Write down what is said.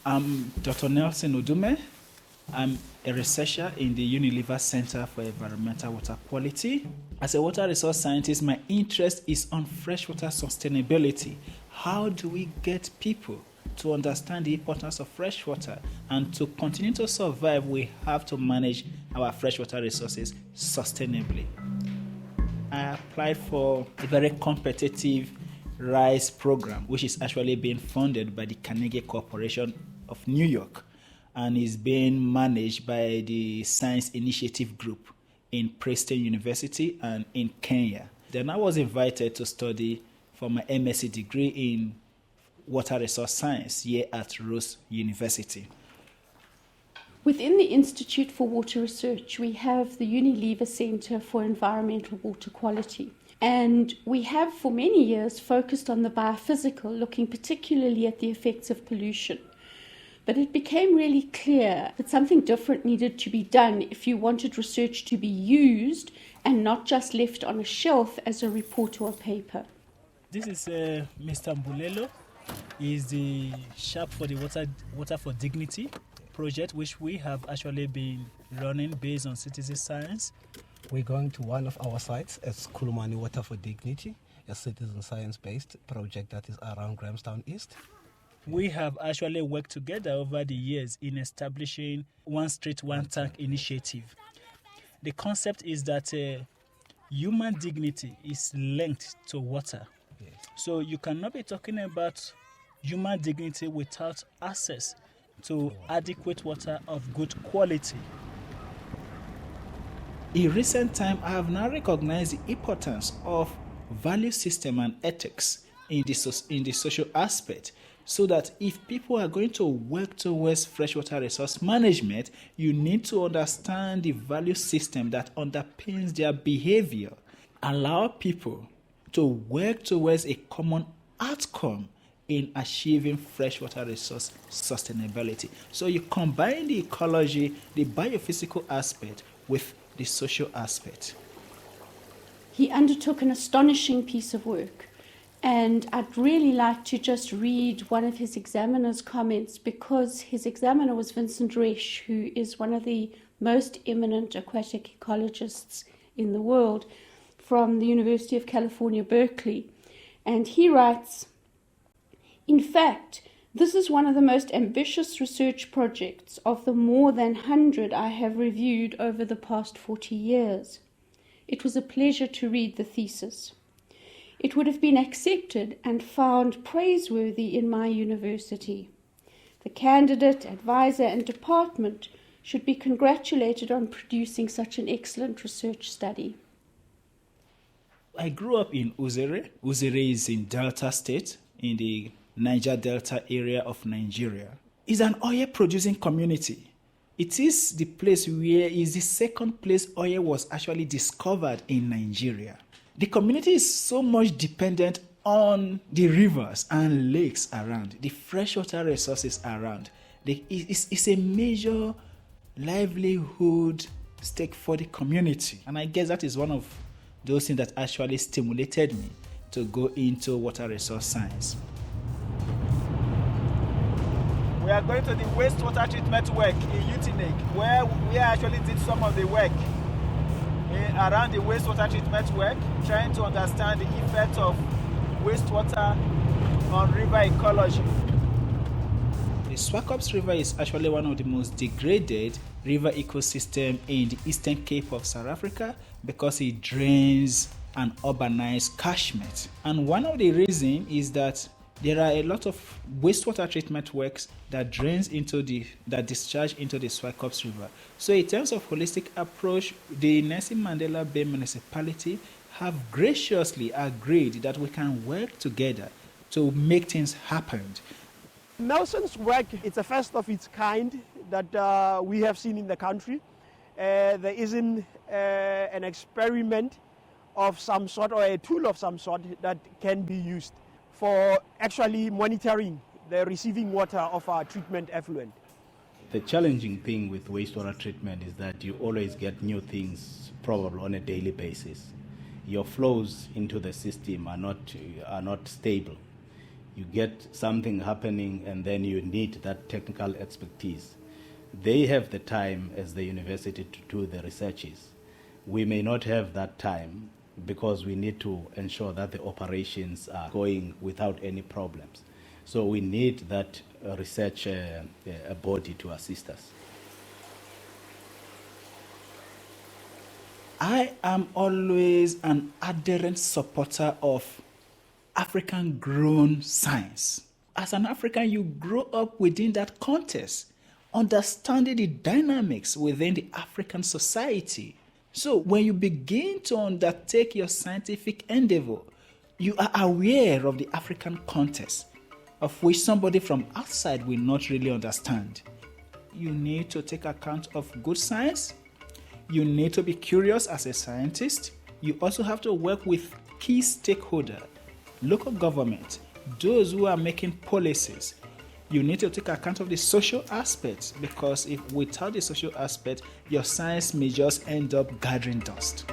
I'm Dr. Nelson Odume. I'm a researcher in the Unilever Center for Environmental Water Quality. As a water resource scientist, my interest is on freshwater sustainability. How do we get people to understand the importance of freshwater? And to continue to survive, we have to manage our freshwater resources sustainably. I applied for a very competitive RISE program, which is actually being funded by the Carnegie Corporation of New York and is being managed by the Science Initiative Group in Princeton University and in Kenya. Then I was invited to study for my MSc degree in water resource science here at Rose University. Within the Institute for Water Research, we have the Unilever Center for Environmental Water Quality. And we have for many years focused on the biophysical, looking particularly at the effects of pollution. But it became really clear that something different needed to be done if you wanted research to be used and not just left on a shelf as a report or a paper. This is Mr. Mbulelo. He's the sharp for the Water for Dignity project, which we have actually been running based on citizen science. We're going to one of our sites at Kulumani Water for Dignity, a citizen science-based project that is around Grahamstown East. We have actually worked together over the years in establishing One Street, One Tank initiative. The concept is that human dignity is linked to water. Yes. So you cannot be talking about human dignity without access to adequate water of good quality. In recent time, I have now recognized the importance of value system and ethics in the social aspect, so that if people are going to work towards freshwater resource management, you need to understand the value system that underpins their behavior. Allow people to work towards a common outcome in achieving freshwater resource sustainability. So you combine the ecology, the biophysical aspect with the social aspect. He undertook an astonishing piece of work, and I'd really like to just read one of his examiner's comments, because his examiner was Vincent Resch, who is one of the most eminent aquatic ecologists in the world from the University of California, Berkeley. And he writes, "In fact, this is one of the most ambitious research projects of the more than 100 I have reviewed over the past 40 years. It was a pleasure to read the thesis. It would have been accepted and found praiseworthy in my university. The candidate, advisor, and department should be congratulated on producing such an excellent research study." I grew up in Uzere. Uzere is in Delta State, in the Niger Delta area of Nigeria. It's an oil-producing community. It is the place where is the second place oil was actually discovered in Nigeria. The community is so much dependent on the rivers and lakes around, the freshwater resources around. It's a major livelihood stake for the community. And I guess that is one of those things that actually stimulated me to go into water resource science. We are going to the wastewater treatment work in Utinek, where we actually did some of the work around the wastewater treatment work, trying to understand the effect of wastewater on river ecology. The Swartkops River is actually one of the most degraded river ecosystem in the Eastern Cape of South Africa because it drains an urbanized catchment. And one of the reasons is that there are a lot of wastewater treatment works that discharge into the Swartkops River. So in terms of holistic approach, the Nelson Mandela Bay municipality have graciously agreed that we can work together to make things happen. Nelson's work is the first of its kind that we have seen in the country. There isn't an experiment of some sort or a tool of some sort that can be used for actually monitoring the receiving water of our treatment effluent. The challenging thing with wastewater treatment is that you always get new things probably on a daily basis. Your flows into the system are not stable. you get something happening and then you need that technical expertise. They have the time as the university to do the researches. We may not have that time because we need to ensure that the operations are going without any problems. So we need that research body to assist us. I am always an adherent supporter of African-grown science. As an African, you grow up within that context, understanding the dynamics within the African society. So when you begin to undertake your scientific endeavor, you are aware of the African context, of which somebody from outside will not really understand. You need to take account of good science. You need to be curious as a scientist. You also have to work with key stakeholders, local government, those who are making policies. You need to take account of the social aspects, because if without the social aspect, your science may just end up gathering dust.